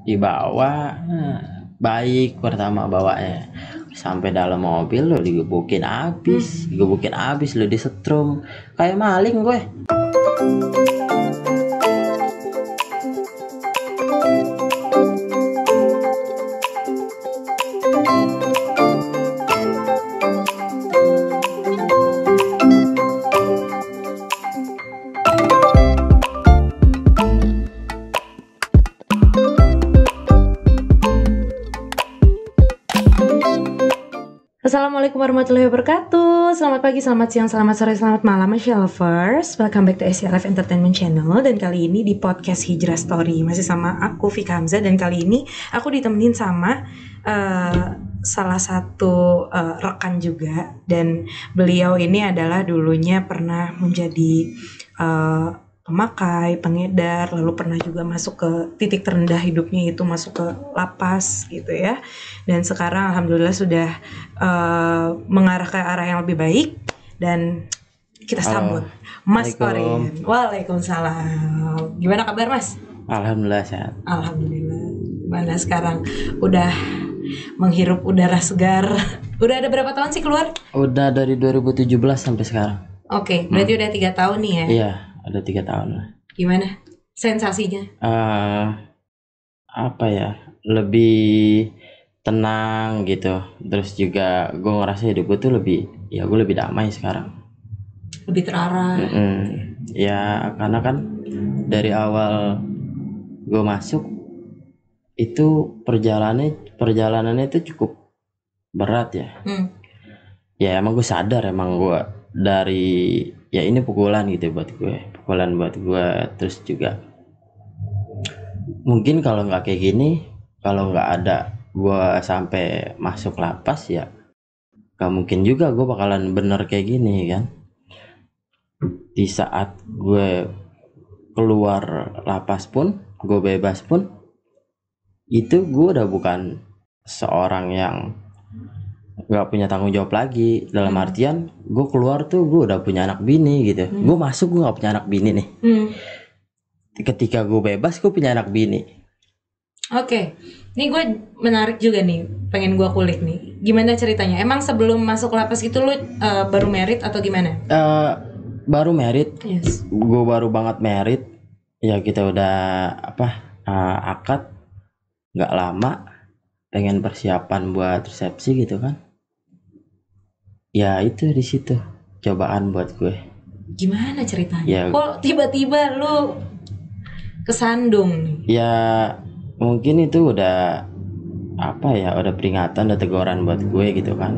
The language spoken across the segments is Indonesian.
dibawa baik, pertama bawanya sampai dalam mobil lo digebukin abis lo disetrum kayak maling gue. Assalamualaikum warahmatullahi wabarakatuh. Selamat pagi, selamat siang, selamat sore, selamat malam Asia Lovers. Welcome back to Asia Life Entertainment Channel. Dan kali ini di podcast Hijrah Story masih sama aku Fika Hamzah. Dan kali ini aku ditemenin sama salah satu rekan juga. Dan beliau ini adalah dulunya pernah menjadi pemakai, pengedar, lalu pernah juga masuk ke titik terendah hidupnya, itu masuk ke lapas gitu ya. Dan sekarang alhamdulillah sudah mengarah ke arah yang lebih baik. Dan kita sambut Mas Korin. Waalaikumsalam. Gimana kabar Mas? Alhamdulillah sehat. Alhamdulillah. Gimana sekarang? Udah menghirup udara segar. Udah ada berapa tahun sih keluar? Udah dari 2017 sampai sekarang. Oke, berarti udah 3 tahun nih ya? Iya, ada 3 tahun lah. Gimana sensasinya? Apa ya, lebih tenang gitu. Terus juga gue ngerasa hidup gue tuh lebih damai sekarang. Lebih terarah. Ya karena kan dari awal gue masuk itu perjalanannya itu cukup berat ya. Ya emang gue sadar, emang gue dari ya ini pukulan gitu buat gue. Terus juga mungkin kalau nggak kayak gini, kalau nggak ada gue sampai masuk lapas ya gak mungkin juga gue bakalan bener kayak gini kan. Di saat gue keluar lapas pun, gue bebas pun, itu gue udah bukan seorang yang gak punya tanggung jawab lagi. Dalam artian gue keluar tuh gue udah punya anak bini gitu. Gue masuk gue gak punya anak bini nih. Ketika gue bebas gue punya anak bini. Oke, ini gue menarik juga nih, pengen gue kulik nih. Gimana ceritanya? Emang sebelum masuk lapas itu lu baru married atau gimana? Baru married. Yes. Gue baru banget married. Ya kita udah akad nggak lama, pengen persiapan buat resepsi gitu kan. Ya itu di situ cobaan buat gue. Gimana ceritanya? Ya, kok tiba-tiba lu kesandung? Ya mungkin itu udah peringatan, udah teguran buat gue gitu kan.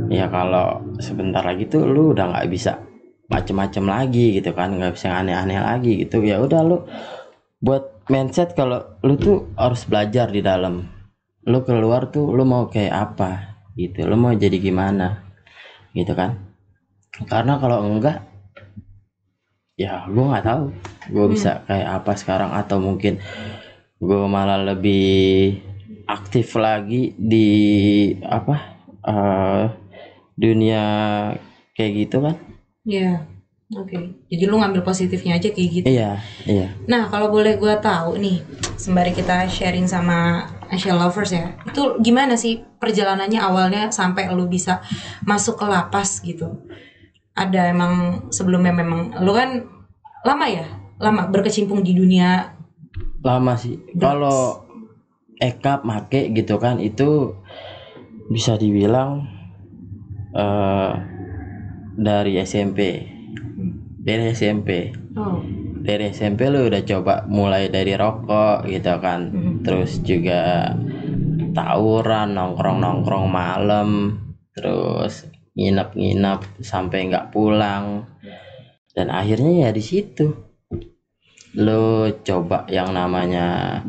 Ya kalau sebentar lagi tuh lu udah nggak bisa macem-macem lagi gitu kan, nggak bisa aneh-aneh lagi gitu. Ya udah lu buat mindset kalau lu tuh harus belajar di dalam. Lu keluar tuh lu mau kayak apa gitu, lu mau jadi gimana gitu kan. Karena kalau enggak ya gue nggak tahu gue bisa kayak apa sekarang, atau mungkin gue malah lebih aktif lagi di dunia kayak gitu kan. Iya. Oke. Jadi lu ngambil positifnya aja kayak gitu. Iya. Nah, kalau boleh gue tahu nih, sembari kita sharing sama Asia Lovers ya, itu gimana sih perjalanannya awalnya sampai lu bisa masuk ke lapas gitu? Ada emang sebelumnya memang lu kan lama berkecimpung di dunia? Lama sih. Kalau ekap make gitu kan, itu bisa dibilang dari SMP. Dari SMP lu udah coba mulai dari rokok gitu kan. Terus juga tawuran, nongkrong malam, terus nginep sampai nggak pulang. Dan akhirnya ya di situ lu coba yang namanya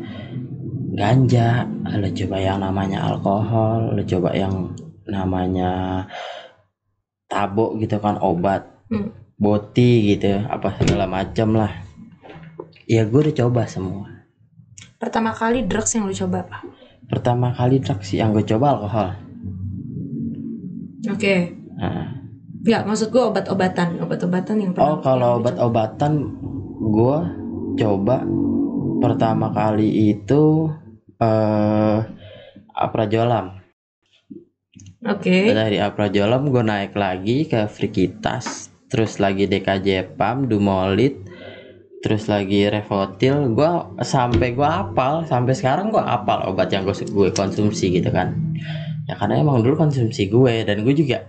ganja, lu coba yang namanya alkohol, lu coba yang namanya tabok gitu kan, obat boti gitu, apa segala macam lah. Ya gue udah coba semua. Pertama kali drugs yang lu coba apa? Pertama kali drugs yang gue coba alkohol. Oke. Nggak, maksud gue obat-obatan yang pernah. Kalau obat-obatan gue coba pertama kali itu Aprajolam. Oke. Dari Aprajolam gue naik lagi ke Frikitas, terus lagi DKJ Pam, Dumolit, terus lagi Revotil. Gue hafal, sampai sekarang gue hafal obat yang gue konsumsi gitu kan. Ya karena emang dulu konsumsi gue, dan gue juga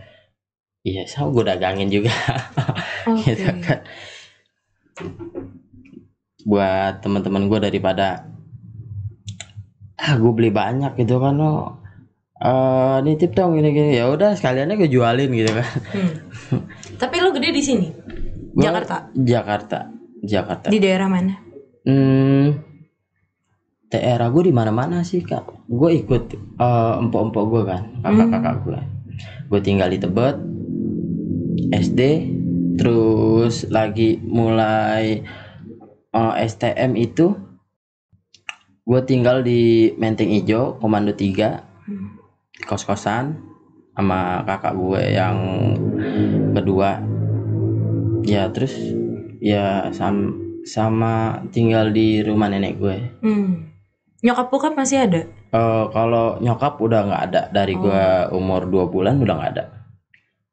iya sama gue dagangin juga. Oke. Gitu kan. Buat teman-teman gue, daripada gue beli banyak gitu kan, nitip dong gini-gini, ya udah sekaliannya gue jualin gitu kan. Tapi lu gede di sini? Jakarta. Di daerah mana? Daerah gue di mana-mana sih kak. Gue ikut empok-empok gue kan, kakak-kakak gue. Gue tinggal di Tebet SD, terus lagi mulai STM itu gue tinggal di Menteng Ijo, Komando 3, kos-kosan sama kakak gue yang kedua. Ya terus ya sama tinggal di rumah nenek gue. Nyokap bokap masih ada? Kalau nyokap udah nggak ada dari gue umur 2 bulan udah nggak ada.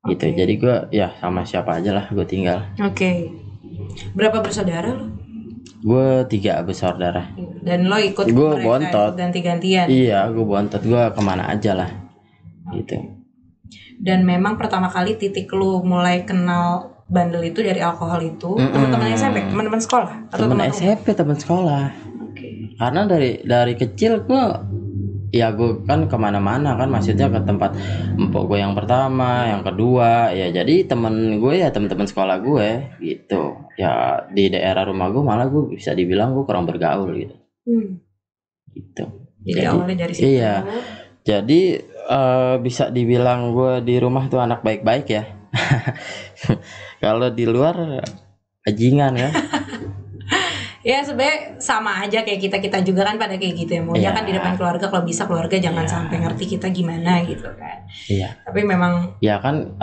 Gitu. Jadi gue ya sama siapa aja lah gue tinggal. Oke. Berapa bersaudara lo? Gue 3 bersaudara. Dan lo ikut gue mereka bontot ganti-gantian? Iya, gue bontot, gue kemana aja lah gitu. Dan memang pertama kali titik lo mulai kenal bandel itu dari alkohol itu teman-teman SMP, teman-teman sekolah? Atau teman SMP, teman sekolah. Karena dari kecil gue kan kemana-mana kan, maksudnya ke tempat empok gue yang pertama, yang kedua, ya jadi temen gue ya teman-teman sekolah gue gitu. Ya di daerah rumah gue malah gue bisa dibilang gue kurang bergaul gitu. Gitu. Jadi awalnya dari situ. Iya. Jadi bisa dibilang gue di rumah tuh anak baik-baik ya. Kalau di luar bajingan ya. Ya sebenarnya sama aja kayak kita juga kan pada kayak gitu ya, maunya kan di depan keluarga, kalau bisa keluarga jangan sampai ngerti kita gimana gitu kan. Iya. Tapi memang ya kan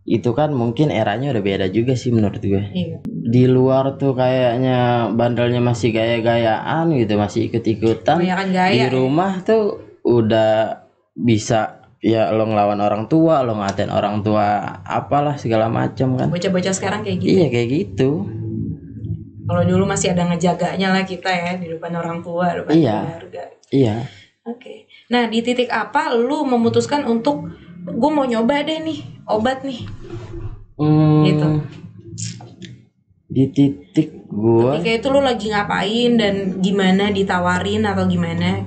itu kan mungkin eranya udah beda juga sih menurut gue. Iya. Di luar tuh kayaknya bandelnya masih gaya-gayaan gitu, masih ikut-ikutan. Di rumah tuh udah bisa ya lo ngelawan orang tua, lo ngatain orang tua, apalah segala macam kan. Bocah-bocah sekarang kayak gitu. Iya kayak gitu. Kalau dulu masih ada ngejaganya lah kita ya di depan orang tua, depan keluarga. Iya. Oke. Nah di titik apa lu memutuskan untuk gue mau nyoba deh nih obat nih? Gitu. Di titik gue. Ketika itu lu lagi ngapain dan gimana, ditawarin atau gimana?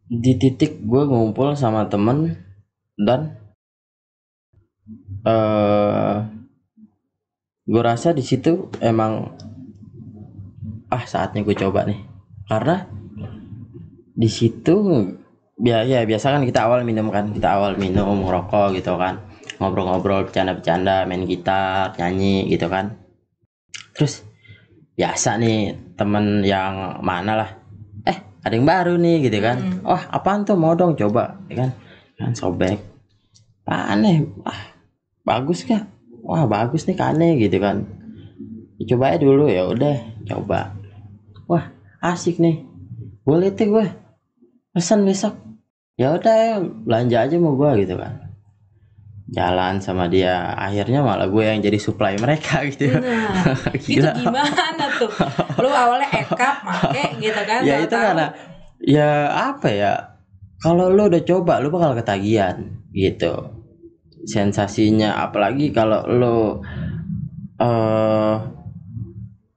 Di titik gue ngumpul sama temen dan gue rasa di situ emang saatnya gue coba nih, karena di situ ya biasa kan kita awal minum ngerokok gitu kan, ngobrol-ngobrol, bercanda-bercanda, main gitar, nyanyi gitu kan. Terus biasa nih temen yang mana lah, ada yang baru nih gitu kan. Wah apaan tuh, mau dong coba ya kan sobek, aneh, bagus kah, wah bagus nih kane gitu kan, coba aja dulu. Ya udah coba, wah asik nih, boleh tuh gue pesan besok. Ya udah belanja aja mau gue gitu kan, jalan sama dia, akhirnya malah gue yang jadi supply mereka gitu. Nah, itu gimana tuh? Lu awalnya ekap make gitu kan? Ya itu karena ya apa ya, kalau lu udah coba lu bakal ketagihan gitu sensasinya, apalagi kalau lu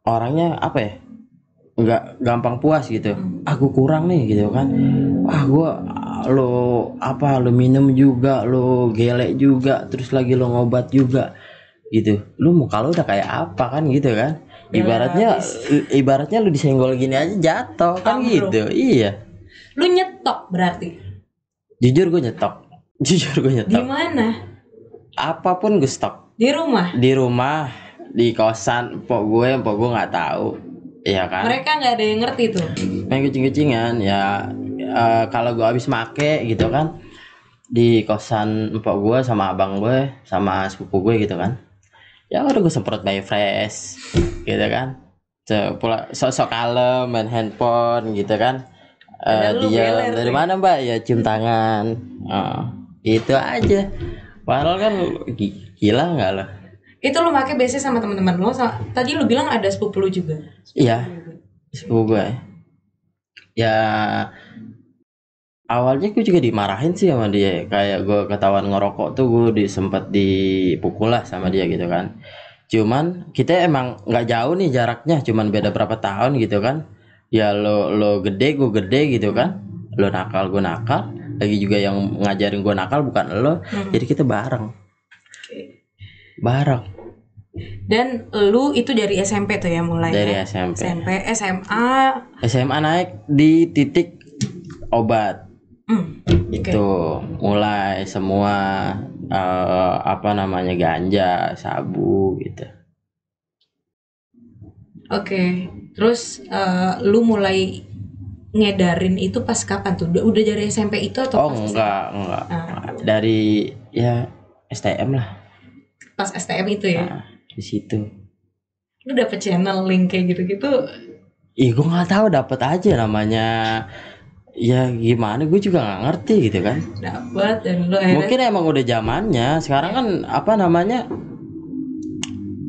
orangnya apa ya, nggak gampang puas gitu. Aku kurang nih gitu kan, lu minum juga, lu gelek juga, terus lagi lu ngobat juga gitu, lu muka lu udah kayak apa kan gitu kan. Ibaratnya lu disenggol gini aja jatuh kan gitu. Iya. Lu nyetok berarti? Jujur gue nyetok. Di mana? Apapun gue stok. Di rumah, di kosan empok gue nggak tahu. Iya kan. Mereka nggak ada yang ngerti tuh. Main kucing-kucingan ya. Kalau gue habis make gitu kan, di kosan empok gue sama abang gue sama sepupu gue gitu kan, ya udah gue semprot by fresh gitu kan, Pula sosok kalem main handphone gitu kan. Padahal lu Dia beler dari tuh ya. mana mbak, ya cium tangan. Itu aja. Padahal kan gila nggak lo? Itu lu pakai biasanya sama teman-teman lo. Tadi lu bilang ada sepupu lu juga. Iya, sepupu gue. Ya awalnya gue juga dimarahin sih sama dia, kayak gue ketahuan ngerokok tuh gue sempat dipukul lah sama dia gitu kan. Cuman kita emang nggak jauh nih jaraknya, cuman beda berapa tahun gitu kan. Ya lo gede gue gede gitu kan, lo nakal gue nakal, lagi juga yang ngajarin gue nakal bukan lo. Jadi kita bareng. Dan lu itu dari SMP tuh ya mulai Dari ya? SMP. SMA naik di titik obat. okay. Itu mulai semua ganja, sabu gitu. Oke. Terus lu mulai ngedarin itu pas kapan tuh? Udah dari SMP itu atau pas enggak. Dari ya STM lah. Pas STM itu ya? Di situ. Lu dapet channel link kayak gitu-gitu? Ih, gue nggak tahu, dapet aja namanya. Ya gimana, gue juga nggak ngerti gitu kan. Dapat dan lu akhirnya mungkin emang udah zamannya. Sekarang kan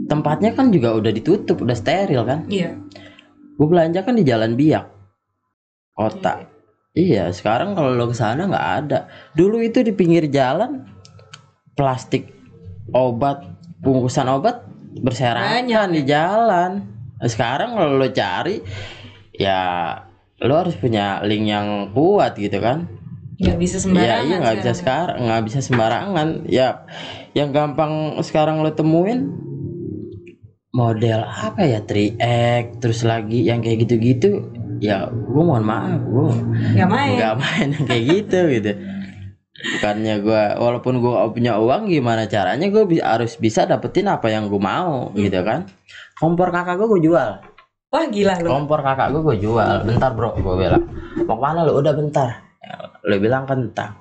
tempatnya kan juga udah ditutup, udah steril kan. Iya. Gue belanja kan di Jalan Biak kota. Iya, sekarang kalau lo kesana nggak ada. Dulu itu di pinggir jalan plastik obat, bungkusan obat berserakan di jalan. Sekarang kalau lo cari ya lo harus punya link yang kuat gitu kan. Nggak bisa sembarangan. Iya nggak bisa sekarang, nggak bisa sembarangan. Ya yang gampang sekarang lo temuin model apa ya, 3X, terus lagi yang kayak gitu-gitu. Ya gue mohon maaf, gue nggak main yang kayak gitu. Bukannya gue, walaupun gue punya uang, gimana caranya gue harus bisa dapetin apa yang gue mau gitu kan. Kompor kakak gue jual. Wah gila lu. Kompor kakak gue jual. Bentar bro, gue bilang, mau kemana lu? Udah bentar. Lo bilang kentang.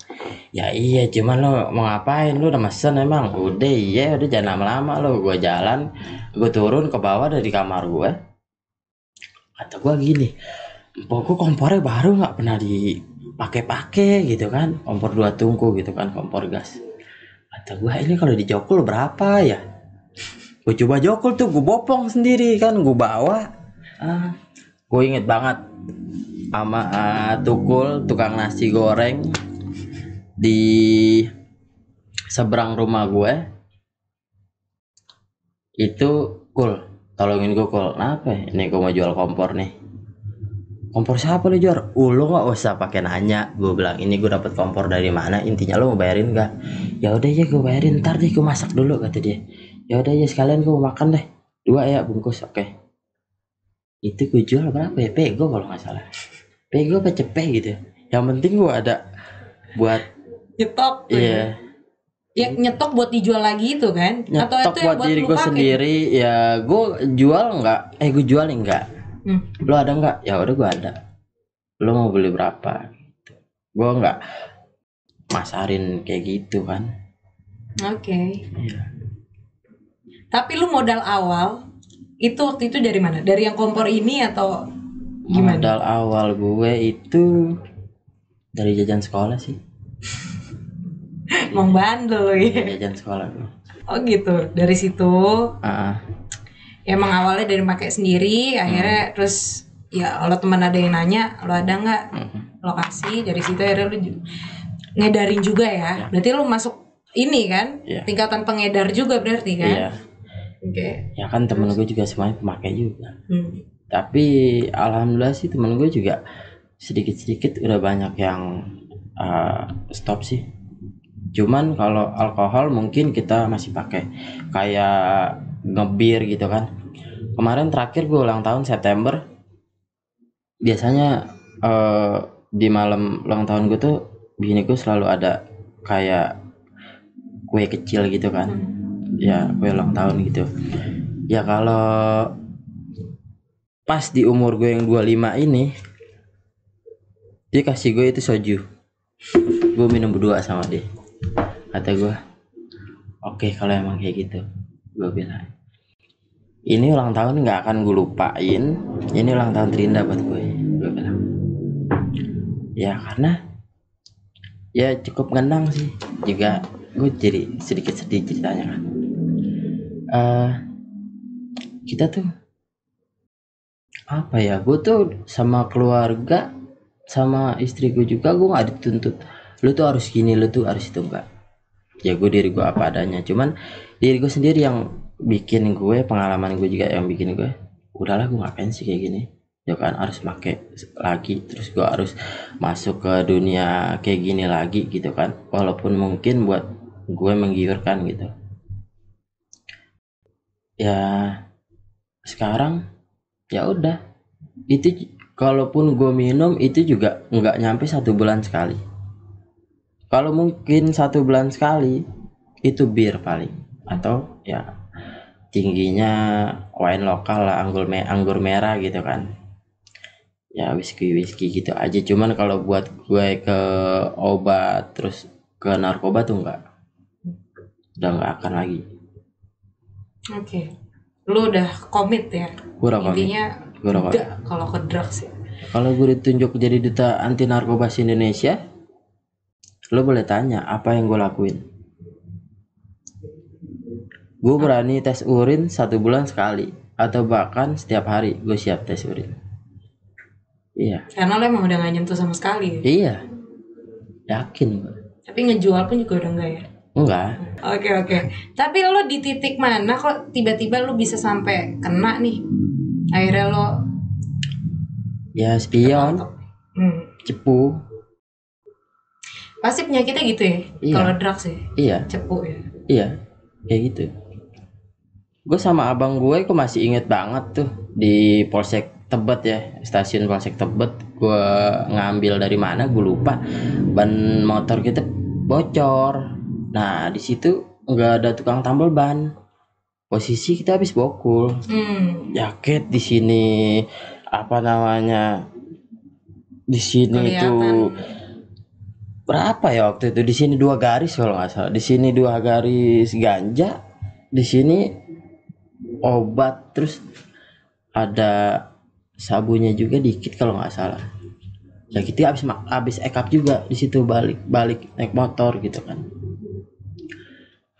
Ya iya, cuman lo mau ngapain? Lo udah mesen emang? Udah, iya udah, jangan lama-lama lo. Gue jalan, gue turun ke bawah dari kamar gue. Kata gue gini, pokok kompornya baru, nggak pernah dipakai gitu kan. Kompor 2 tungku gitu kan, kompor gas. Kata gue, ini kalau dijokul berapa ya? Gue coba jokul tuh, gue bopong sendiri kan, gue bawa. Gue inget banget sama Tukul, tukang nasi goreng di seberang rumah gue. Itu, Kul, tolongin gue Kul. Kenapa? Ini gue mau jual kompor nih. Kompor siapa lu Jor? Lu nggak usah pakai nanya. Gue bilang, ini gue dapet kompor dari mana? Intinya lu mau bayarin gak? Ya udah ya gue bayarin, ntar deh gue masak dulu, kata dia. Ya udah ya sekalian gue makan deh, 2 ya bungkus. Oke. Itu gue jual berapa ya? Pego kalau nggak salah. Pego apa cepet gitu. Yang penting gue ada buat nyetok. Iya. Ya nyetok buat dijual lagi itu kan? Nyetok atau itu buat diri gue sendiri. Ya gue jual nggak? Gue jualin nggak? Lo ada nggak? Ya udah gue ada. Lo mau beli berapa? Gitu. Gue nggak masarin kayak gitu kan. Oke. Iya. Tapi lu modal awal itu waktu itu dari mana? Dari yang kompor ini atau gimana? Modal awal gue itu dari jajan sekolah sih. Emang bandel ya. Jajan sekolah gue. Oh gitu. Dari situ. Emang awalnya dari pakai sendiri, akhirnya terus ya kalau teman ada yang nanya, lo ada nggak lokasi, dari situ akhirnya lo ngedarin juga ya. Berarti lo masuk ini kan, tingkatan pengedar juga berarti kan? Iya. Oke. Ya kan temen gue juga semuanya pemakai juga. Tapi alhamdulillah sih temen gue juga sedikit-sedikit udah banyak yang stop sih. Cuman kalau alkohol mungkin kita masih pakai, kayak ngebir gitu kan. Kemarin terakhir gue ulang tahun September, biasanya di malam ulang tahun gue tuh bini gue selalu ada kayak kue kecil gitu kan. Ya kue ulang tahun gitu. Ya kalau pas di umur gue yang 25 ini, dia kasih gue itu soju. Gue minum berdua sama dia. Kata gue, oke, kalau emang kayak gitu, gue bilang. ini ulang tahun nggak akan gue lupain, ini ulang tahun terindah buat gue bilang. Ya karena ya cukup ngenang sih, juga gue jadi sedikit sedih ceritanya kan. Kita tuh apa ya, gue tuh sama keluarga sama istri gue juga, gue nggak dituntut lu tuh harus gini, lu tuh harus itu, enggak. Ya gue diri gue apa adanya, cuman diri gue sendiri yang bikin gue, pengalaman gue juga yang bikin gue udahlah, gue ngapain sih kayak gini ya kan, harus pakai lagi, terus gue harus masuk ke dunia kayak gini lagi gitu kan, walaupun mungkin buat gue menggiurkan gitu. Ya sekarang ya udah, itu kalaupun gue minum itu juga nggak nyampe 1 bulan sekali, kalau mungkin 1 bulan sekali itu bir paling, atau ya tingginya wine lokal lah, anggur merah gitu kan, ya whisky gitu aja. Cuman kalau buat gue ke obat terus ke narkoba tuh udah nggak akan lagi. Oke. Lu udah komit ya? Gue udah komit. Intinya enggak kalau ke drugs ya. Kalau gue ditunjuk jadi duta anti narkoba Indonesia, lo boleh tanya apa yang gue lakuin. Gue berani tes urin 1 bulan sekali, atau bahkan setiap hari gue siap tes urin. Iya. Karena lo emang udah gak nyentuh sama sekali ya? Iya, yakin gue. Tapi ngejual pun juga udah enggak ya? Enggak. Oke. Tapi lo di titik mana kok tiba-tiba lo bisa sampai kena nih? Akhirnya lo Ya spion, cepu. Pasti penyakitnya gitu ya? Iya. Kalau drugs ya? Iya. Cepu ya? Iya, kayak gitu. Gue sama abang gue kok masih inget banget tuh, di Polsek Tebet ya, stasiun Polsek Tebet. Gue ngambil dari mana gue lupa, ban motor kita bocor. Nah di situ nggak ada tukang tambal ban, posisi kita habis bokul. Jaket di sini apa namanya, di sini tuh berapa ya waktu itu, di sini 2 garis kalau nggak salah, di sini 2 garis ganja, di sini obat, terus ada sabunya juga dikit kalau nggak salah. Ya gitu, habis ekap juga di situ, balik naik motor gitu kan.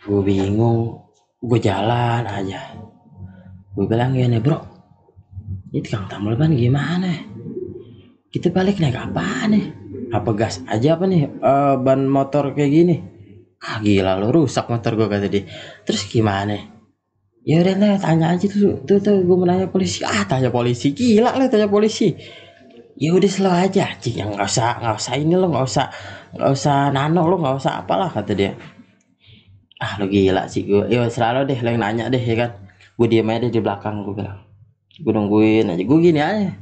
Gue bingung, gue jalan aja, gue bilang gini, bro, ini tukang tambal ban gimana, kita balik naik apa nih, apa gas aja apa nih, ban motor kayak gini. Gila lo, rusak motor gue, kata dia. Terus gimana? Ya udah lah, tanya aja tuh gue mau nanya polisi. Tanya polisi, gila lah tanya polisi. Ya udah slow aja, cik, yang nggak usah ini lo, nggak usah nano lo, nggak usah apalah, kata dia. Lo gila sih gue. Ya selalu deh lo yang nanya deh ya kan. Gue diem aja di belakang, gue bilang, gue nungguin aja, gue gini aja.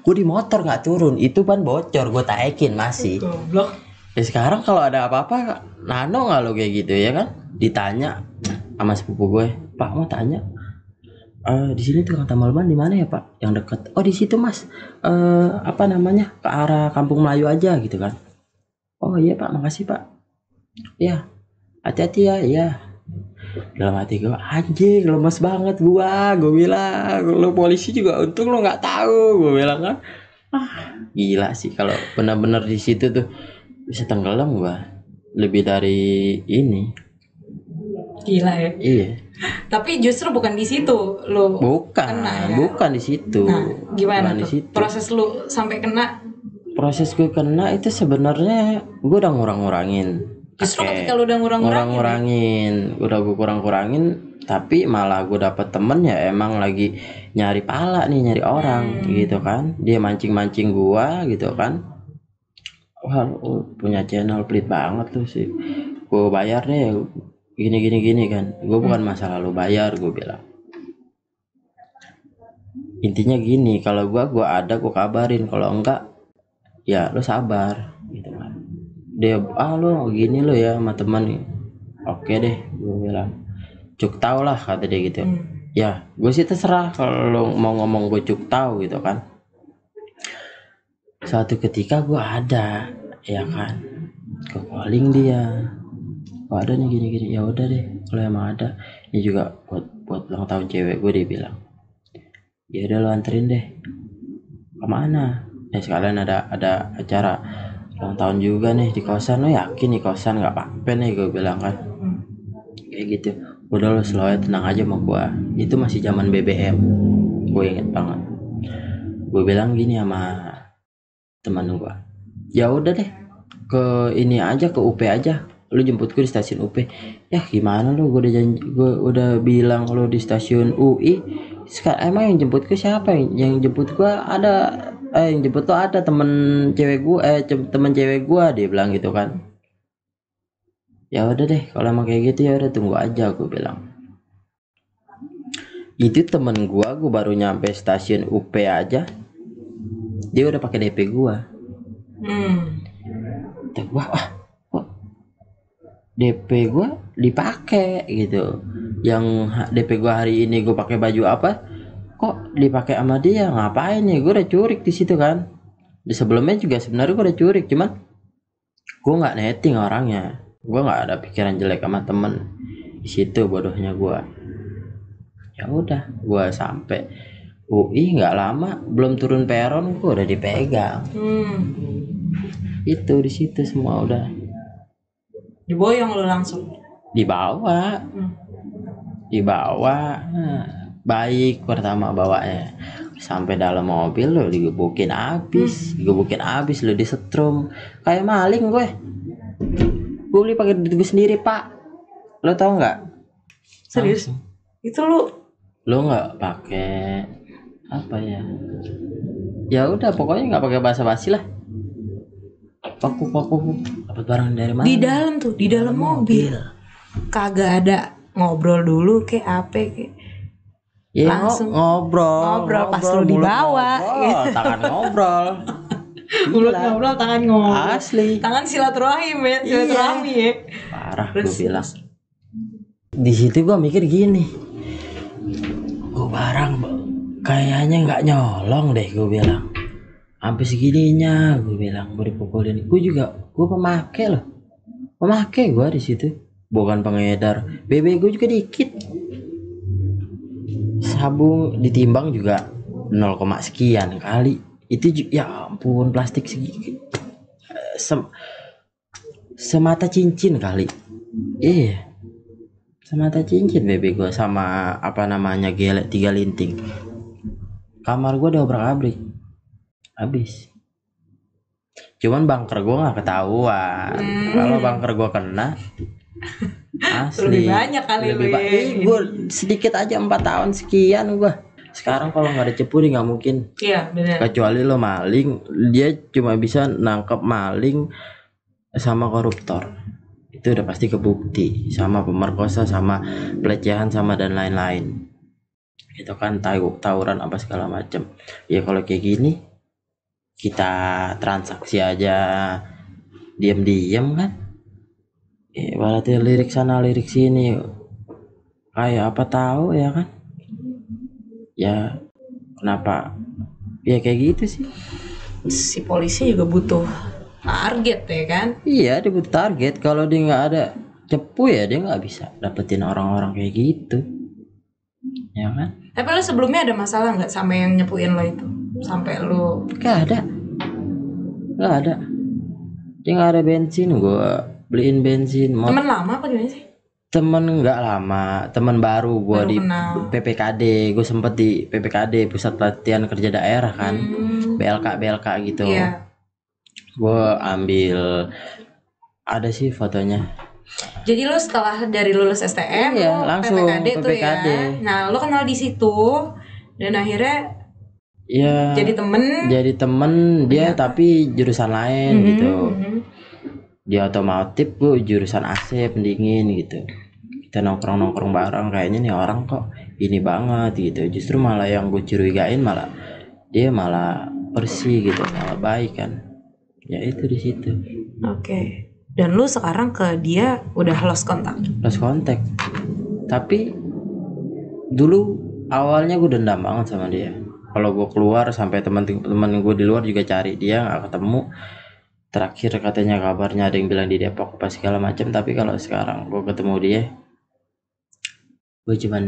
Gue di motor nggak turun, itu ban bocor, gue taikin masih. Ya sekarang kalau ada apa-apa, nano nggak lo kayak gitu ya kan? Ditanya sama sepupu gue, Pak mau tanya, di sini tukang tambal ban di mana ya Pak? Yang deket. Oh di situ Mas. Apa namanya? Ke arah Kampung Melayu aja gitu kan. Oh iya Pak, makasih Pak. Ya, hati-hati ya. Iya. Dalam hati gue, anjing lemes banget gue bilang, lo polisi juga untung lo nggak tahu, gue bilang kan. Gila sih kalau benar-benar di situ tuh bisa tenggelam gue, lebih dari ini. Gila ya. Iya. Tapi justru bukan di situ lo. Kena, ya? Bukan di situ. Nah, gimana tuh situ. proses lu sampai kena? Proses gue kena itu sebenarnya gue udah ngurangin. Justru ketika lu udah ngurangin, udah gue kurangin, tapi malah gue dapet temen ya emang lagi nyari pala nih, nyari orang gitu kan. Dia mancing gua gitu kan. Wah, punya channel pelit banget tuh sih. Gue bayar deh gini kan. Gue bukan masalah lu bayar, gue bilang. Intinya gini, kalau gue ada gue kabarin, kalau enggak ya lu sabar gitu kan. Dia lu gini lo ya sama teman nih. Oke deh, gue bilang. Cuk tahu lah, kata dia gitu. Ya gue sih terserah kalau lo mau ngomong gue cuk tahu gitu kan. Suatu ketika gue ada ya kan, gue calling dia, kok ada nih gini ya udah deh, kalau emang ada ini juga buat ulang tahun cewek gue. Dia bilang, ya udah lo anterin deh. Kemana? Ya sekalian ada acara ulang tahun juga nih di kosan. Lo yakin di kosan? Nggak apa-apa nih, gue bilang kan. Kayak gitu. Udah lo slow, tenang aja sama gue. Itu masih zaman BBM, gue inget banget. Gue bilang gini sama teman gue, ya udah deh, ke ini aja, ke UP aja, lu jemputku di stasiun UP. Ya gimana lu, gue udah bilang lu di stasiun UI. Sekarang emang yang jemputku siapa? Yang jemput gue ada yang jemput tuh ada temen cewek gue, temen cewek gue, dia bilang gitu kan. Ya udah deh, kalau emang kayak gitu ya udah tunggu aja, gue bilang. Itu temen gue baru nyampe stasiun UP aja, dia udah pakai DP gue. Wah, kok DP gue dipakai gitu. Yang DP gue hari ini gue pakai baju apa, kok dipakai sama dia? Ngapain nih? Gue udah curik di situ kan. Di sebelumnya juga sebenarnya gue udah curik, cuman gue nggak netting orangnya. Gue nggak ada pikiran jelek sama temen. Di situ bodohnya gue. Ya udah, gue sampai UI nggak lama, belum turun peron gue udah dipegang. Itu di situ semua udah diboyong lu langsung. Dibawa. Nah, baik pertama bawanya sampai dalam mobil lo digebukin abis lo, disetrum kayak maling gue beli pakai duit gue sendiri, Pak. Lo tau nggak? Serius? Itu lu nggak pakai apa ya? Ya udah pokoknya nggak pakai basa-basi lah. Paku dapat barang dari mana? Di dalam tuh, di dalam mobil. Kagak ada ngobrol dulu kayak apa kayak. Ya, langsung ngobrol pas lu dibawa. Tangan ngobrol. Mulut ngobrol, tangan ngobrol. Asli. Tangan silaturahim ya, silaturahmi ya. Parah gue bilang. Di situ gue mikir gini, gue barang kayaknya nggak nyolong deh, gue bilang. Sampai segininya, gue bilang, gue dipukulin. Gue pemakai loh, gue di situ, bukan pengedar. BB gue juga dikit. Sabung ditimbang juga 0, sekian kali. Itu ya ampun, plastik segi semata cincin kali. Iya, semata cincin BB gue sama apa namanya gelek 3 linting. Kamar gue udah obrak-abrik. Habis. Cuman bunker gue nggak ketahuan. Kalau bunker gue kena, asli lebih banyak kali. Lebih banyak. Gue sedikit aja 4 tahun sekian gue. Sekarang kalau nggak ada cepu nggak mungkin. Iya benar. Kecuali lo maling, dia cuma bisa nangkep maling sama koruptor. Itu udah pasti kebukti, sama pemerkosa, sama pelecehan, sama dan lain-lain. Itu kan tawuran apa segala macam. Ya kalau kayak gini kita transaksi aja diam-diam kan. Berarti lirik sana lirik sini kayak apa tahu ya kan. Ya kenapa ya kayak gitu sih. Si polisi juga butuh target ya kan. Iya, dia butuh target. Kalau dia nggak ada cepu ya dia nggak bisa dapetin orang-orang kayak gitu, ya kan. Tapi lo sebelumnya ada masalah nggak sama yang nyepuin lo itu sampai lo? Nggak ada. Dia nggak ada bensin, gue beliin bensin. Temen lama apa gimana sih? Temen nggak lama, temen baru gue di kenal. PPKD. Gue sempet di PPKD, Pusat Pelatihan Kerja Daerah kan. BLK gitu. Iya. Gue ambil, ada sih fotonya. Jadi lo setelah dari lulus STM, iya, lo langsung PPKD tuh PPKD. ya. Nah lo kenal di situ dan akhirnya ya jadi temen dia. Tapi jurusan lain gitu. Dia otomotif, gue jurusan AC pendingin gitu. Kita nongkrong bareng, kayaknya nih orang kok ini banget gitu. Justru malah yang gue curigain malah dia malah bersih gitu, malah baik kan. Ya itu di situ. Oke. Dan lu sekarang ke dia udah lost contact? Lost contact. Tapi dulu awalnya gue dendam banget sama dia. Kalau gue keluar sampai teman-teman gue di luar juga cari dia nggak ketemu. Terakhir katanya kabarnya ada yang bilang di Depok apa segala macam. Tapi kalau sekarang gue ketemu dia, gue cuman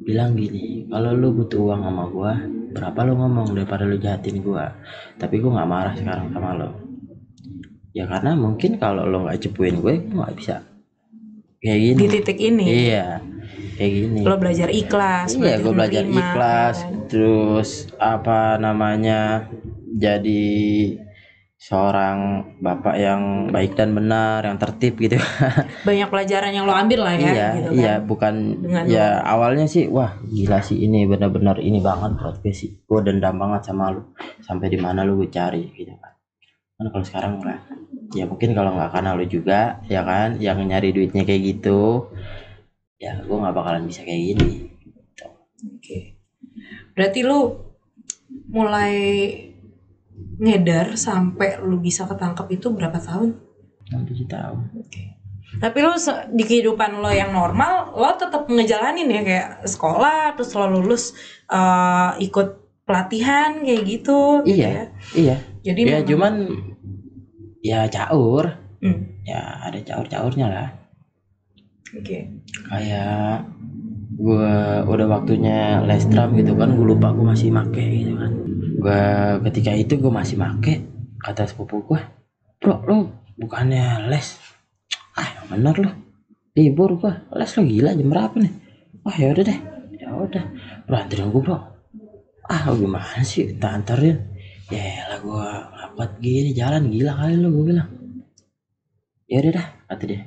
bilang gini, kalau lu butuh uang sama gue berapa lu ngomong daripada lu jahatin gue. Tapi gue nggak marah sekarang sama lo, ya karena mungkin kalau lo nggak cepuin gue nggak bisa kayak gini Di titik ini iya kayak gini. lo belajar ikhlas. Iya, gue belajar menerima, ikhlas, ya kan? terus apa namanya, jadi seorang bapak yang baik dan benar, yang tertib gitu. Banyak pelajaran yang lo ambil lah ya. Iya, gitu kan? iya, bukan Dengan ya awalnya sih, wah gila sih ini benar-benar ini banget buat gue sih, gue dendam banget sama lu, sampai di mana lu gue cari gitu kan. Kan kalau sekarang enggak, ya mungkin kalau nggak karena lu juga, ya kan, yang nyari duitnya kayak gitu, ya gue nggak bakalan bisa kayak gini. Oke. Berarti lu mulai ngedar sampai lu bisa ketangkep itu berapa tahun? 7 tahun. Oke. Tapi lu di kehidupan lo yang normal, lo tetap ngejalanin ya kayak sekolah, terus lo lulus ikut pelatihan kayak gitu. Gitu ya. Iya. Jadi Ya memang- cuman ya caur, Hmm. ya ada caur-caurnya lah. Oke. Kayak gue udah waktunya les drum gitu kan, gue lupa gue masih make gitu kan. Gue ketika itu gue masih make, kata sepupu gue, bro lo bukannya les, yang bener lo libur, gue les lo gila jam berapa nih, ya udah deh, ya udah bro anterin gue bro, gimana sih tak anterin, ya lah gue ngapet gini jalan gila kali lo, gue bilang ya udah dah kata dia,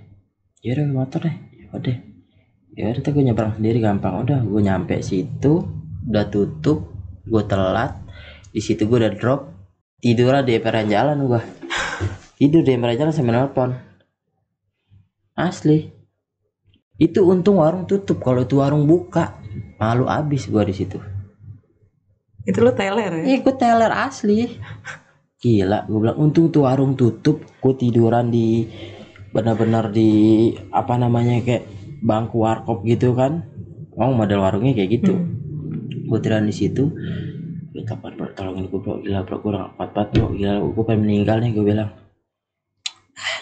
ya udah motor deh, ya udah gue nyebrang sendiri gampang. Udah gue nyampe situ udah tutup, gue telat di situ, gue udah drop, tidur lah di emperan jalan, gue tidur di emperan jalan sambil nelpon, asli. Itu untung warung tutup, kalau itu warung buka malu abis gue di situ. Itu lo teler ya? Iya, gue teler asli, gila. Gue bilang untung tuh warung tutup, gue tiduran di benar-benar di apa namanya kayak bangku warkop gitu kan, model warungnya kayak gitu. Gue tiduran di situ, gue telepon bro, tolongin gue bro, gila bro, gue udah gak kuat bro, gila gue pengen meninggal nih, gue bilang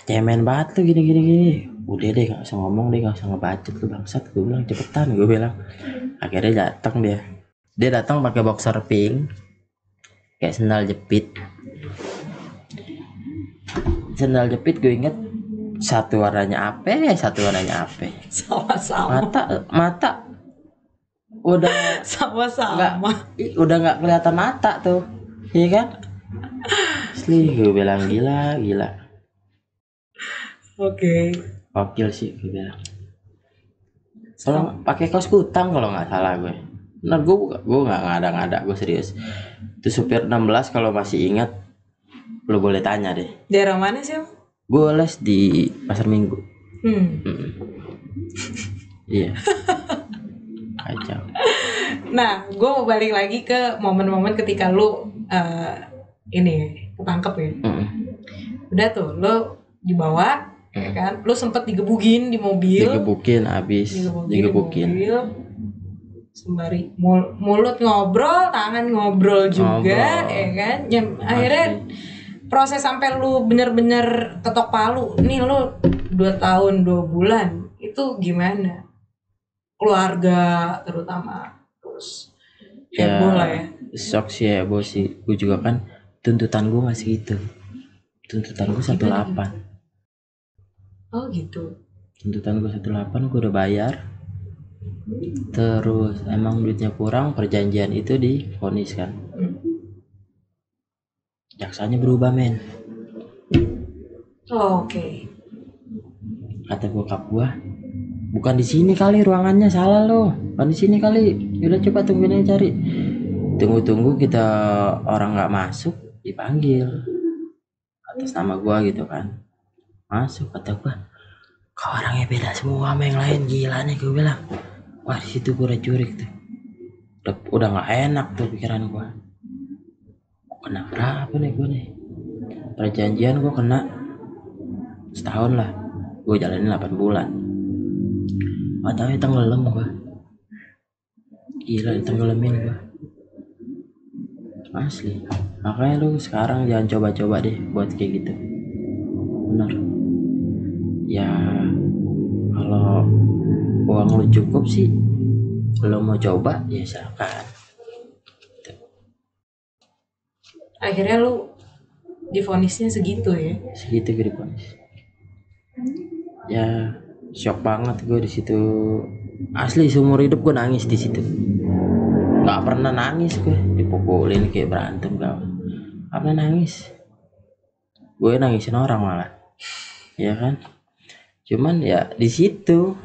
cemen banget lu gini. Udah deh gak usah ngomong deh, gak usah ngebacet lu bangsat, gue bilang cepetan, gue bilang. Akhirnya datang dia datang pakai boxer pink kayak sendal jepit, gue inget satu warnanya apa. Sama-sama. Mata udah Sama-sama. udah nggak kelihatan mata tuh, iya kan? Asli gue bilang gila. Oke. Gokil sih gue bilang. Kalau pakai kaos kutang kalau nggak salah gue. Nah gue nggak ngada-ngada, gue serius. Itu supir 16 kalau masih ingat, lo boleh tanya deh. Daerah mana sih? Gue les di Pasar Minggu. Iya. Kacau. Nah, gue mau balik lagi ke momen-momen ketika lu ini ketangkep ya. Udah tuh, lu dibawa, ya kan? Lu sempet digebukin di mobil. Digebukin abis. Digebukin. Di mobil. Sembari mulut ngobrol, tangan ngobrol juga, ya kan? Akhirnya proses sampai lu bener-bener ketok palu. Nih lu 2 tahun 2 bulan itu gimana? Keluarga terutama terus heboh lah ya. Shock sih, heboh sih. Gue juga kan tuntutan gue masih gitu. Tuntutan gue 18. Oh gitu. Tuntutan gue 18, gue udah bayar. Terus emang duitnya kurang, perjanjian itu divonis kan. Jaksanya berubah men. Oke. Kata bokap gue, bukan di sini kali ruangannya, salah lo. Bukan di sini kali. Udah coba tungguin aja, cari. Tunggu kita orang nggak masuk, dipanggil atas nama gue gitu kan. Masuk, kata gue, kok orangnya beda semua sama yang lain, gila nih, gue bilang. Wah di situ gue udah curik tuh. Udah nggak enak tuh pikiran gue. Kena berapa nih gue nih? Perjanjian gue kena setahun lah. Gue jalanin 8 bulan. Matanya tenggelam gue. Gila, ditenggelamin gue. Asli. Makanya lu sekarang jangan coba-coba deh buat kayak gitu. Bener. Ya kalau uang lu cukup sih, Lo mau coba ya silakan. Akhirnya lu divonisnya segitu ya? Segitu gue divonis. Ya shock banget gue di situ. Asli seumur hidup gue nangis di situ. Gak pernah nangis gue dipukulin kayak berantem gak pernah nangis. Gue nangisin orang malah, ya kan? Cuman ya di situ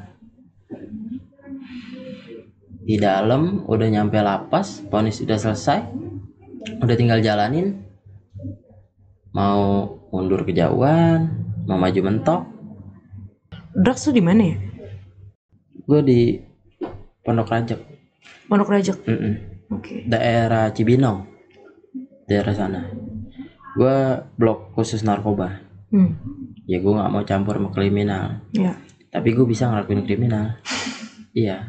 di dalam udah nyampe lapas, vonis udah selesai, udah tinggal jalanin. Mau mundur kejauhan, mau maju mentok. Drugs tuh di mana ya? Gue di Pondok Rajak. Pondok Rajak. Oke. Daerah Cibinong, daerah sana. Gue blok khusus narkoba. Ya gue nggak mau campur sama kriminal. Ya. Tapi gue bisa ngelakuin kriminal. Iya.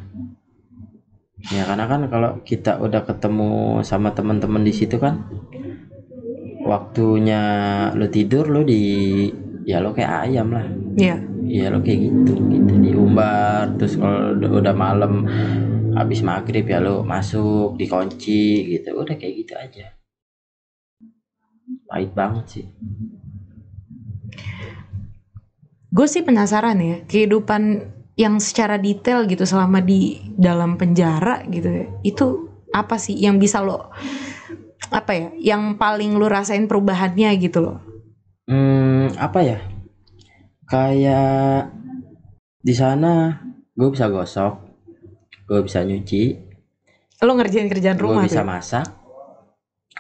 Ya karena kan kalau kita udah ketemu sama teman-teman di situ kan, waktunya lo tidur lo ya lo kayak ayam lah. Iya. Ya lo kayak gitu diumbar. Terus kalau udah malam habis maghrib ya lo masuk dikunci gitu, udah kayak gitu aja. Pahit banget sih. Gue sih penasaran ya, kehidupan yang secara detail gitu selama di dalam penjara gitu ya, itu apa sih yang bisa lo, apa ya, yang paling lo rasain perubahannya gitu loh? Apa ya, kayak di sana gue bisa gosok, gue bisa nyuci, lo ngerjain kerjaan rumah, gue bisa masak,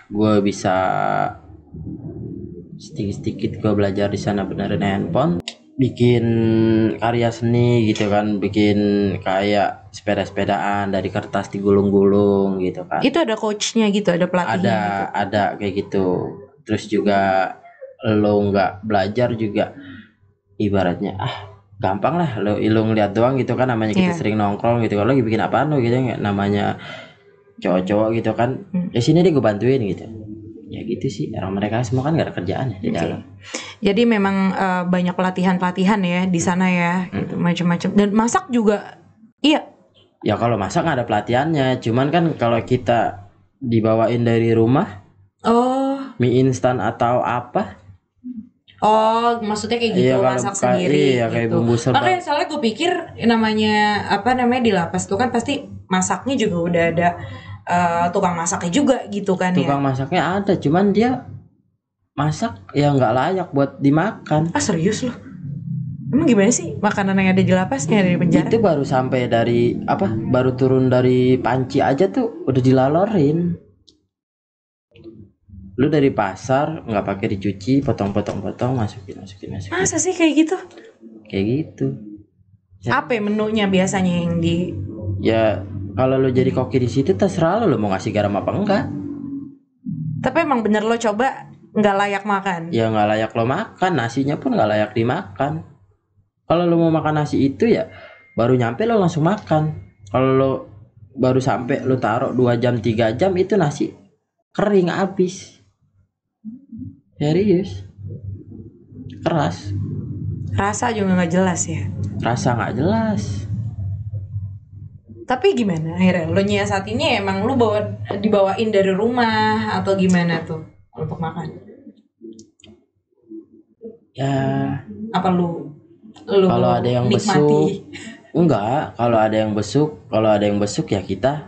gue bisa sedikit-sedikit gue belajar di sana benerin handphone, bikin karya seni gitu kan, bikin kayak sepeda-sepedaan dari kertas digulung-gulung gitu kan. Itu ada coachnya gitu, ada pelatihnya gitu? Ada kayak gitu. Terus juga lo nggak belajar juga ibaratnya gampang lah, lo ngeliat doang gitu kan, namanya kita sering nongkrong gitu, kalau lagi bikin apaan lo gitu, namanya cowok-cowok gitu kan, ya sini deh gue bantuin gitu. Ya gitu sih, orang mereka semua kan gak ada kerjaan ya di dalam. Jadi memang banyak pelatihan ya di sana ya, gitu, macam-macam. Dan masak juga, iya. Ya kalau masak nggak ada pelatihannya, cuman kan kalau kita dibawain dari rumah, mie instan atau apa? Oh, maksudnya kayak gitu, masak sendiri. Iya, kayak gitu. bumbu serba. Makanya soalnya gue pikir namanya di lapas tuh kan pasti masaknya juga udah ada tukang masaknya juga gitu kan. Tukang masaknya ada, cuman dia masak ya nggak layak buat dimakan. Serius loh? Emang gimana sih makanan yang ada di lapasnya, dari penjara? Itu baru sampai dari baru turun dari panci aja tuh udah dilalorin. Lu dari pasar nggak pakai dicuci, potong-potong masukin. Masa sih kayak gitu? Kayak gitu. Apa menunya biasanya yang di? Ya kalau lo jadi koki di situ terserah lo mau ngasih garam apa enggak. Tapi emang bener lo coba nggak layak makan? Ya nggak layak lo makan, nasinya pun nggak layak dimakan. Kalau lo mau makan nasi itu ya baru nyampe lo langsung makan. Kalau lo baru sampai lo taruh 2 jam 3 jam itu nasi kering habis. Serius. Keras. Rasa juga nggak jelas ya? Rasa nggak jelas. Tapi gimana akhirnya lo nyiasatinnya, emang lo dibawain dari rumah atau gimana tuh untuk makan? Ya apa lu kalau ada yang nikmati? besuk enggak, kalau ada yang besuk ya kita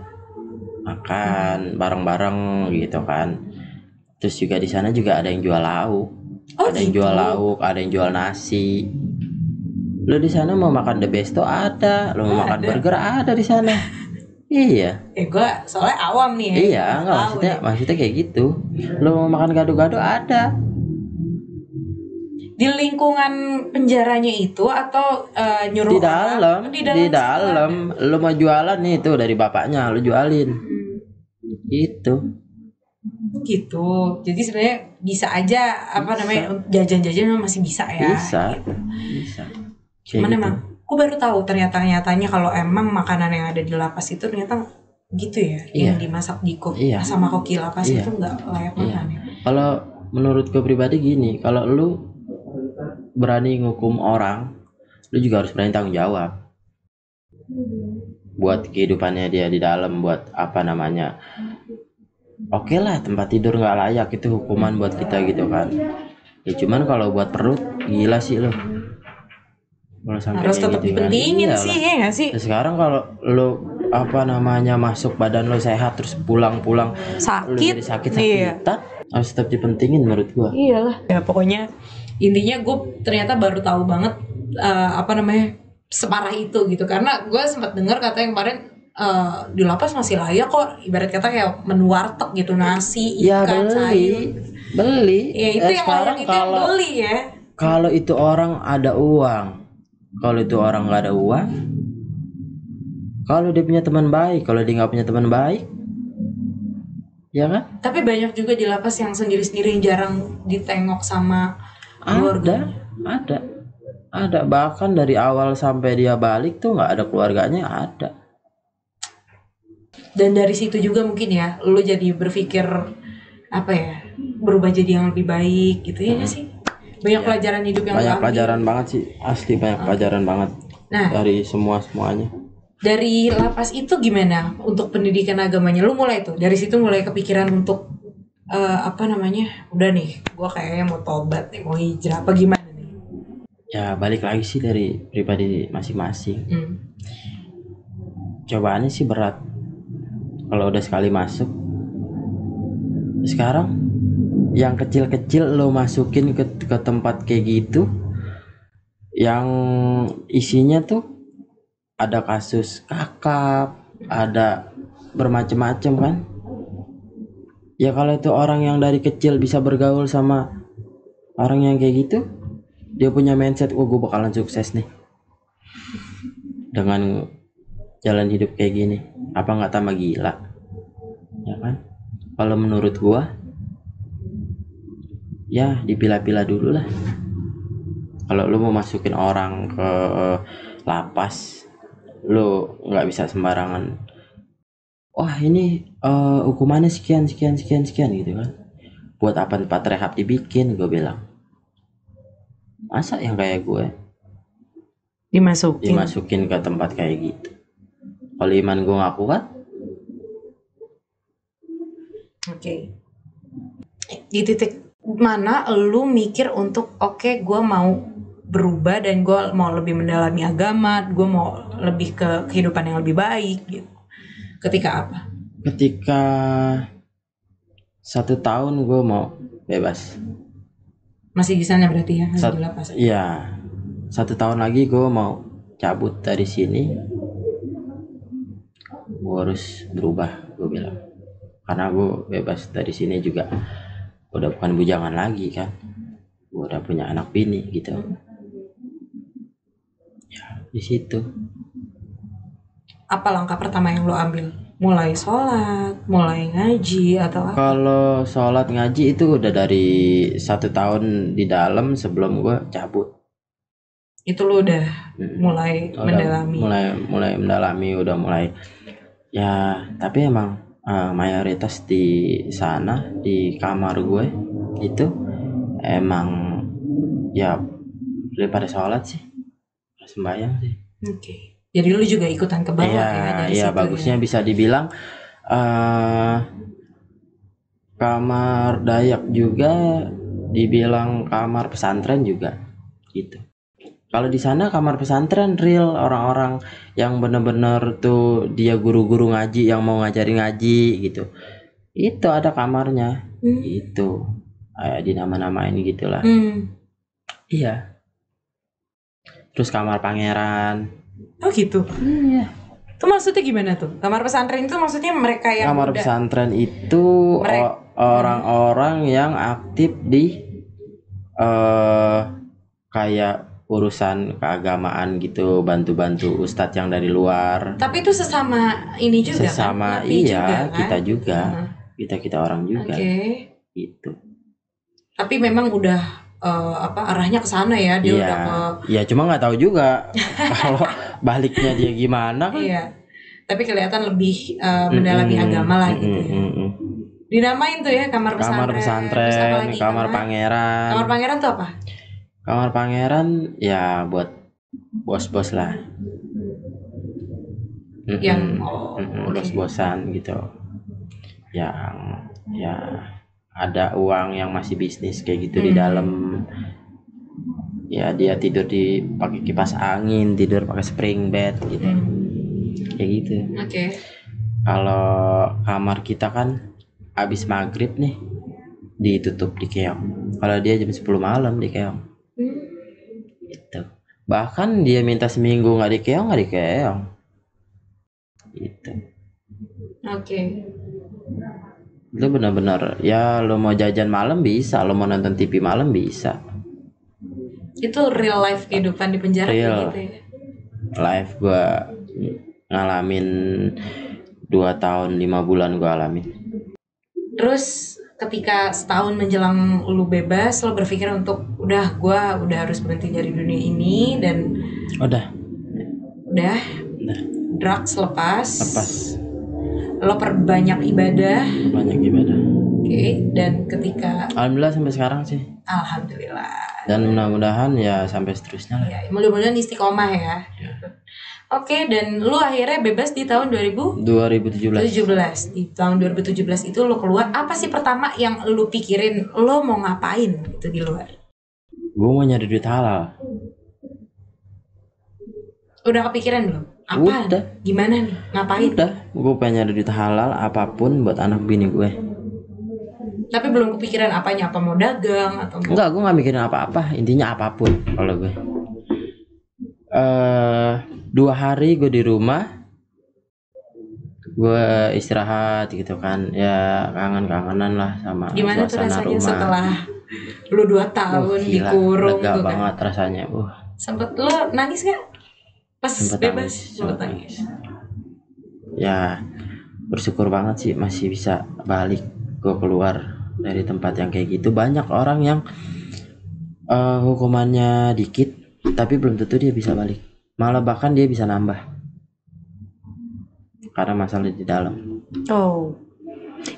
makan bareng-bareng gitu kan. Terus juga di sana juga ada yang jual lauk. Ada yang jual lauk, ada yang jual nasi. Lo di sana mau makan the besto ada, lo mau makan burger ada di sana. Iya. Gua soalnya awam nih ya. Iya, enggak maksudnya kayak gitu. Lo mau makan gado-gado ada. Di lingkungan penjaranya itu atau nyuruh di dalam lo mau jualan nih, itu dari bapaknya lo jualin. Gitu. Jadi sebenarnya bisa aja jajan-jajan masih bisa ya. Bisa. Cuman gitu. Emang aku baru tahu nyatanya kalau emang makanan yang ada di lapas itu ternyata gitu ya. Yang dimasak di sama koki lapas itu nggak layak makan ya. Kalau menurut gue pribadi gini, kalau lu berani ngukum orang, lu juga harus berani tanggung jawab. buat kehidupannya dia di dalam, buat apa namanya, oke lah tempat tidur nggak layak itu hukuman buat kita gitu kan. Ya cuman kalau buat perut gila sih lo, kalau sampai Harus kayak tetap gitu kan. dipentingin Iyalah. sih, ya nggak sih? Terus sekarang kalau lo apa namanya masuk badan lo sehat terus pulang-pulang lo Sakit, jadi sakit-sakitan, harus tetap dipentingin menurut gua. Iyalah. Ya pokoknya intinya gue ternyata baru tahu banget apa namanya separah itu gitu, karena gue sempat dengar kata yang kemarin di lapas masih layak kok, ibarat kata kayak menu warteg gitu, nasi, Ya ikan, sayur. beli. Ya itu yang Sekarang layak, itu yang beli ya. kalau itu orang ada uang, kalau itu orang nggak ada uang, kalau dia punya teman baik, kalau dia nggak punya teman baik, ya kan? Tapi banyak juga di lapas yang sendiri-sendiri, yang jarang ditengok sama keluarga. Ada bahkan dari awal sampai dia balik tuh nggak ada keluarganya, ada. Dan dari situ juga mungkin ya lu jadi berpikir apa ya, berubah jadi yang lebih baik gitu ya nggak sih? Banyak pelajaran hidup yang Banyak lu ambil. pelajaran banget sih, asli banyak pelajaran banget. Nah, dari semuanya. dari lapas itu gimana untuk pendidikan agamanya? Lu mulai tuh dari situ mulai kepikiran untuk apa namanya, udah nih gue kayaknya mau tobat nih, mau hijrah apa gimana nih? Ya balik lagi sih dari pribadi masing-masing. Cobaannya sih berat kalau udah sekali masuk. Sekarang yang kecil-kecil lo masukin ke tempat kayak gitu, yang isinya tuh ada kasus kakap, ada bermacam-macam kan. Ya kalau itu orang yang dari kecil bisa bergaul sama orang yang kayak gitu, dia punya mindset, gue bakalan sukses nih dengan jalan hidup kayak gini, apa nggak tambah gila, ya kan? Kalau menurut gue ya dipilah-pilah dulu lah. Kalau lu mau masukin orang ke lapas, lu nggak bisa sembarangan, wah ini hukumannya sekian gitu kan. Buat apa tempat rehab dibikin, gue bilang. Masa yang kayak gue dimasukin ke tempat kayak gitu? Kalau iman gue nggak kuat. Oke. Di titik mana lu mikir untuk oke, gue mau berubah dan gue mau lebih mendalami agama, gue mau lebih ke kehidupan yang lebih baik gitu? Ketika apa? Ketika 1 tahun gue mau bebas. Masih di sana berarti ya? Masih di lapas? Iya. 1 tahun lagi gue mau cabut dari sini. Gue harus berubah, gue bilang. Karena gue bebas dari sini juga udah bukan bujangan lagi kan. Gue udah punya anak bini gitu. Ya di situ. Apa langkah pertama yang lo ambil? Mulai sholat, mulai ngaji atau apa? Kalau sholat ngaji itu udah dari 1 tahun di dalam sebelum gue cabut. Itu lo udah mulai mendalami. Mulai mendalami, udah mulai. Ya tapi emang mayoritas di sana di kamar gue itu emang ya daripada sholat sih, sembahyang sih. Oke. Jadi lu juga ikutan ke bawah ya dari situ. Bagusnya ya. Bisa dibilang kamar Dayak juga dibilang kamar pesantren juga gitu. Kalau di sana kamar pesantren real, orang-orang yang bener-bener tuh dia guru-guru ngaji yang mau ngajarin ngaji gitu. Itu ada kamarnya. Itu kayak dinama-namain gitulah. Iya. Terus kamar pangeran. Oh gitu. Iya. Itu maksudnya gimana tuh? Kamar pesantren itu maksudnya mereka yang kamar pesantren itu orang-orang yang aktif di kayak urusan keagamaan gitu, bantu-bantu ustadz yang dari luar. Tapi itu sesama ini juga sesama kan? Iya juga, kan? Kita juga kita orang juga. Gitu. Tapi memang udah arahnya ke sana ya, dia udah ke. Iya, cuma nggak tahu juga kalau baliknya dia gimana kan. Iya. Tapi kelihatan lebih mendalami agama lah gitu ya. Dinamain tuh ya kamar pesantren, kamar pangeran. Kamar pangeran tuh apa? Kamar pangeran ya buat bos-bos lah. Yang bos-bosan gitu, yang ya ada uang yang masih bisnis kayak gitu di dalam. Ya dia tidur pakai kipas angin, tidur pakai spring bed gitu, kayak gitu. Oke. Kalau kamar kita kan abis maghrib nih ditutup di keong. Kalau dia jam 10 malam di keong. Gitu. Bahkan dia minta seminggu nggak di keong gitu. Oke. Lu benar-benar ya, lo mau jajan malam bisa, lo mau nonton TV malam bisa. Itu real life kehidupan di penjara Real gitu ya. life gua ngalamin 2 tahun 5 bulan gua alamin. Terus ketika setahun menjelang lu bebas, lo berpikir untuk gue udah harus berhenti dari dunia ini dan Udah. drugs lepas. Lo perbanyak ibadah. Oke, dan ketika alhamdulillah sampai sekarang sih. Alhamdulillah. Dan mudah-mudahan ya sampai seterusnya lah. Ya, mudah-mudahan istiqomah ya. Oke, dan lu akhirnya bebas di tahun 2017. Di tahun 2017 itu lu keluar, apa sih pertama yang lu pikirin lo mau ngapain gitu di luar? Gue mau nyari duit halal. Udah kepikiran belum? Apa? Udah. Gimana nih? Ngapain? Udah, gue pengen nyari duit halal apapun buat anak bini gue. Tapi belum kepikiran apanya, apa mau dagang atau mau... Enggak, gue gak mikirin apa-apa. Intinya apapun kalau gue. 2 hari gue di rumah, gue istirahat gitu kan. Ya kangen-kangenan lah sama gimana tuh rasanya rumah. Setelah lu 2 tahun dikurung lega tuh banget kan? Rasanya. Sempet lu nangis gak? Pas sempet bebas? nangis. Ya bersyukur banget sih masih bisa balik gue keluar dari tempat yang kayak gitu. Banyak orang yang hukumannya dikit tapi belum tentu dia bisa balik, malah bahkan dia bisa nambah karena masalah di dalam.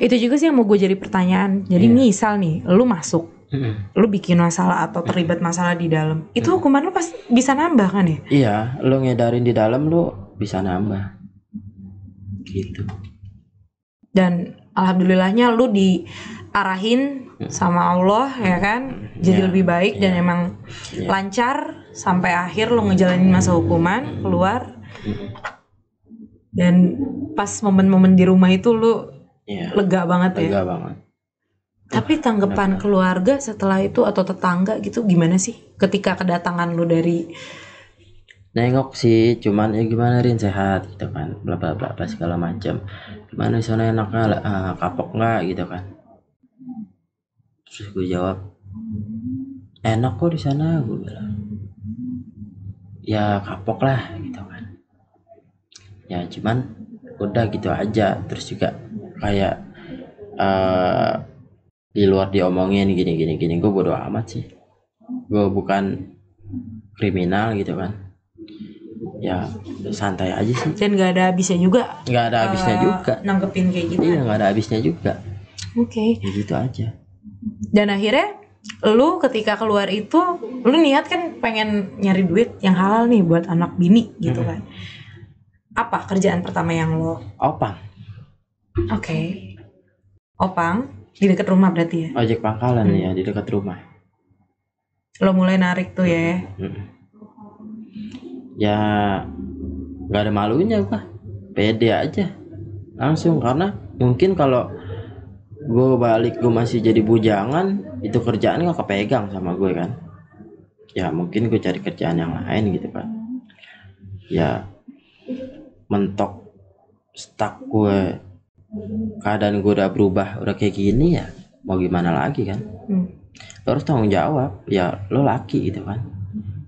Itu juga sih yang mau gue jadi pertanyaan. Jadi misal nih lu masuk, lu bikin masalah atau terlibat masalah di dalam, itu hukuman lu pas bisa nambah kan ya? Iya, lu ngedarin di dalam lu bisa nambah gitu. Dan alhamdulillahnya lu diarahin sama Allah ya kan, jadi lebih baik dan emang lancar sampai akhir lu ngejalanin masa hukuman, keluar. Dan pas momen-momen di rumah itu lu lega banget ya. Lega banget. Tapi tanggapan keluarga setelah itu atau tetangga gitu gimana sih ketika kedatangan lu dari... Nengok sih, cuman ya gimana Rin, sehat gitu kan, bla bla bla segala macam. Gimana di sana enaknya kapok nggak gitu kan? Terus gue jawab, enak kok di sana, gue bilang. Ya kapok lah gitu kan. Ya cuman udah gitu aja. Terus juga kayak di luar diomongin gini. Gue bodo amat sih. Gue bukan kriminal gitu kan. Ya santai aja sih. Dan gak ada habisnya juga. Gak ada habisnya juga. Nanggepin kayak gitu. Iya, gak ada habisnya juga. Oke. Ya gitu aja. Dan akhirnya lu ketika keluar itu, lu niat kan pengen nyari duit yang halal nih buat anak bini gitu kan. Apa kerjaan pertama yang lo? Opang. Oke. Opang di dekat rumah berarti ya? Ojek pangkalan ya, di dekat rumah. Lo mulai narik tuh ya? Ya gak ada malunya gua, pede aja langsung. Karena mungkin kalau gue balik gue masih jadi bujangan, itu kerjaan gak kepegang sama gue kan. Ya mungkin gue cari kerjaan yang lain gitu kan. Ya mentok stuck gue, keadaan gue udah berubah, udah kayak gini, ya mau gimana lagi kan. Lo harus tanggung jawab, ya lo laki gitu kan.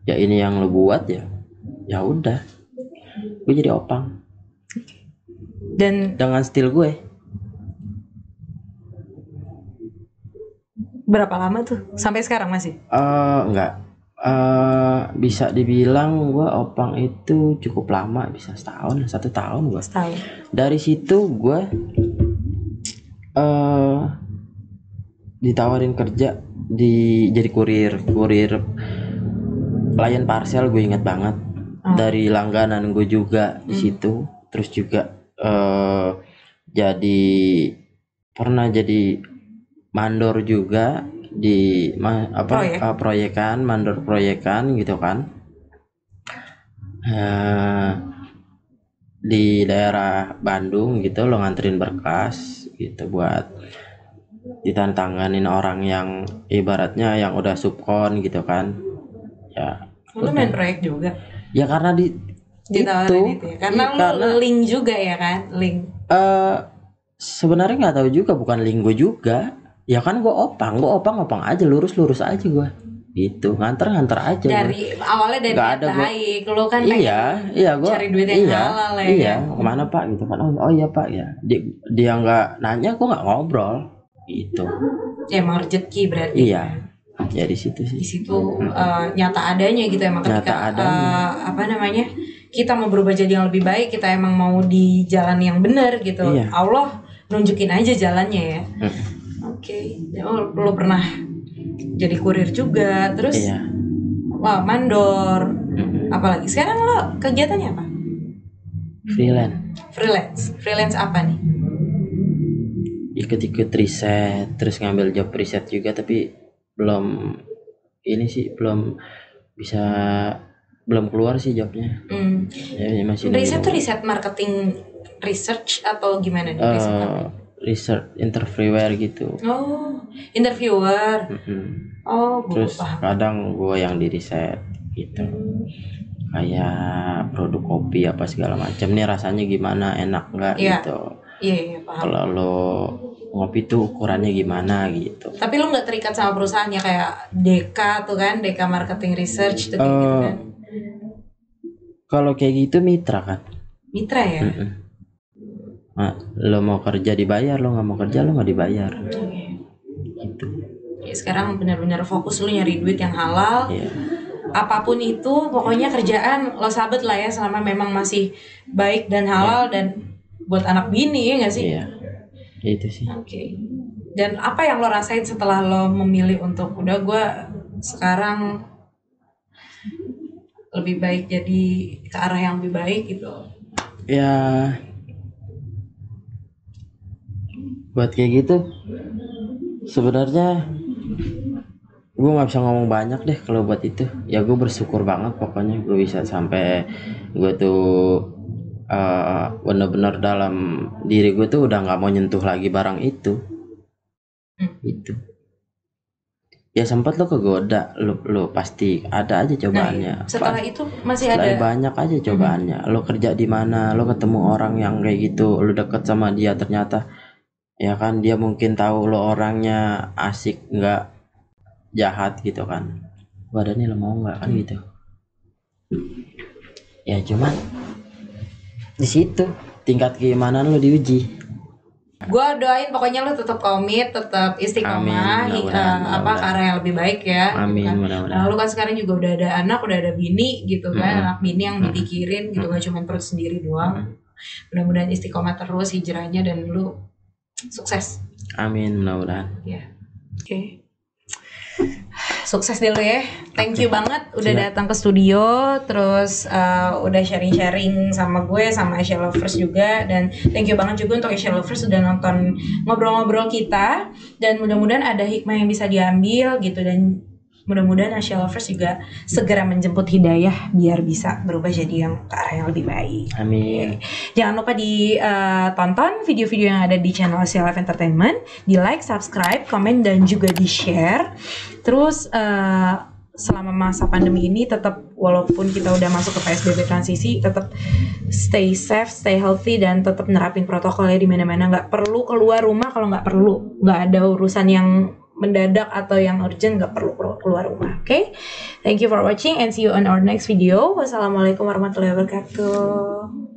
Ya ini yang lo buat, ya udah gue jadi opang. Dan dengan stil gue. Berapa lama tuh? Sampai sekarang masih? Enggak. Bisa dibilang gue opang itu cukup lama, bisa 1 tahun gue. Dari situ gue ditawarin kerja jadi kurir pelayan parcel, gue ingat banget. Dari langganan gue juga di situ. terus juga pernah jadi mandor juga di proyekan, mandor proyekan gitu kan. Di daerah Bandung gitu lo nganterin berkas gitu buat ditantanganin orang yang ibaratnya yang udah subkon gitu kan. Ya lu main proyek juga ya karena ditawarin itu ya? Karena lu link juga ya kan, link sebenarnya nggak tahu juga, bukan link gue juga ya kan. Gue opang aja, lurus aja gue gitu, nganter aja dari awalnya dari nggak ada baik lu kan iya gue cari duit yang halal ya iya kan? Kemana Pak gitu kan. Oh iya Pak ya, dia nggak nanya, gue nggak ngobrol gitu ya, emang rezeki berarti. Iya ya di situ sih, di situ nyata adanya gitu emang, ketika kita mau berubah jadi yang lebih baik, kita emang mau di jalan yang benar gitu. Iya. Allah nunjukin aja jalannya ya. Oke. Lo pernah jadi kurir juga, terus wah mandor, apalagi sekarang lo kegiatannya apa? Freelance apa nih? Ikut riset, terus ngambil job riset juga, tapi belum keluar sih jobnya. Ya, masih riset tuh riset marketing research atau gimana nih? Research interviewer gitu. Oh, interviewer. Oh, terus kadang gue yang di riset gitu. Kayak produk kopi apa segala macam nih, rasanya gimana, enak nggak gitu. Iya, paham. Kalau lo ngopi tuh ukurannya gimana gitu. Tapi lo nggak terikat sama perusahaannya kayak Deka tuh kan, Deka Marketing Research tuh kayak gitu kan? Kalau kayak gitu mitra kan. Mitra ya? Nah, lo mau kerja dibayar, lo nggak mau kerja lo nggak dibayar. Gitu. Ya, sekarang benar-benar fokus lo nyari duit yang halal. Apapun itu, pokoknya kerjaan lo sabet lah ya, selama memang masih baik dan halal dan buat anak bini, ya nggak sih? Iya, itu sih. Oke. Dan apa yang lo rasain setelah lo memilih untuk udah gue sekarang lebih baik, jadi ke arah yang lebih baik gitu? Ya, buat kayak gitu sebenarnya gue nggak bisa ngomong banyak deh kalau buat itu. Ya gue bersyukur banget pokoknya gue bisa sampai gue tuh bener-bener dalam diri gue tuh udah nggak mau nyentuh lagi barang itu. Itu ya sempat lo kegoda, lo pasti ada aja cobaannya. Setelah itu masih ada banyak aja cobaannya. Lo kerja di mana, lo ketemu orang yang kayak gitu, lo deket sama dia, ternyata ya kan dia mungkin tahu lo orangnya asik, nggak jahat gitu kan, badannya lo mau nggak kan gitu. Ya cuman di situ tingkat keimanan lo diuji. Gue doain pokoknya lo tetap komit, tetap istiqomah, ke arah yang lebih baik ya. Amin, kan? mudah-mudahan. Lo kan sekarang juga udah ada anak, udah ada bini gitu kan, anak bini yang dipikirin gitu, gak cuma perut sendiri doang. Mudah-mudahan istiqomah terus hijrahnya dan lo sukses. Amin, mudah-mudahan. Ya. Oke. Sukses dulu ya. Thank you banget udah datang ke studio, terus udah sharing-sharing sama gue, sama Asia Lovers juga. Dan thank you banget juga untuk Asia Lovers udah nonton ngobrol-ngobrol kita. Dan mudah-mudahan ada hikmah yang bisa diambil gitu. Dan mudah-mudahan Asia Lovers juga segera menjemput hidayah biar bisa berubah jadi yang ke arah yang lebih baik. Amin. Jangan lupa ditonton video-video yang ada di channel Asia Live Entertainment, di like, subscribe, komen, dan juga di share. Terus selama masa pandemi ini tetap, walaupun kita udah masuk ke PSBB transisi, tetap stay safe, stay healthy, dan tetap nerapin protokolnya di mana-mana. Nggak perlu keluar rumah kalau nggak perlu. Nggak ada urusan yang mendadak atau yang urgent, nggak perlu keluar rumah. Okay? Thank you for watching and see you on our next video. Wassalamualaikum warahmatullahi wabarakatuh.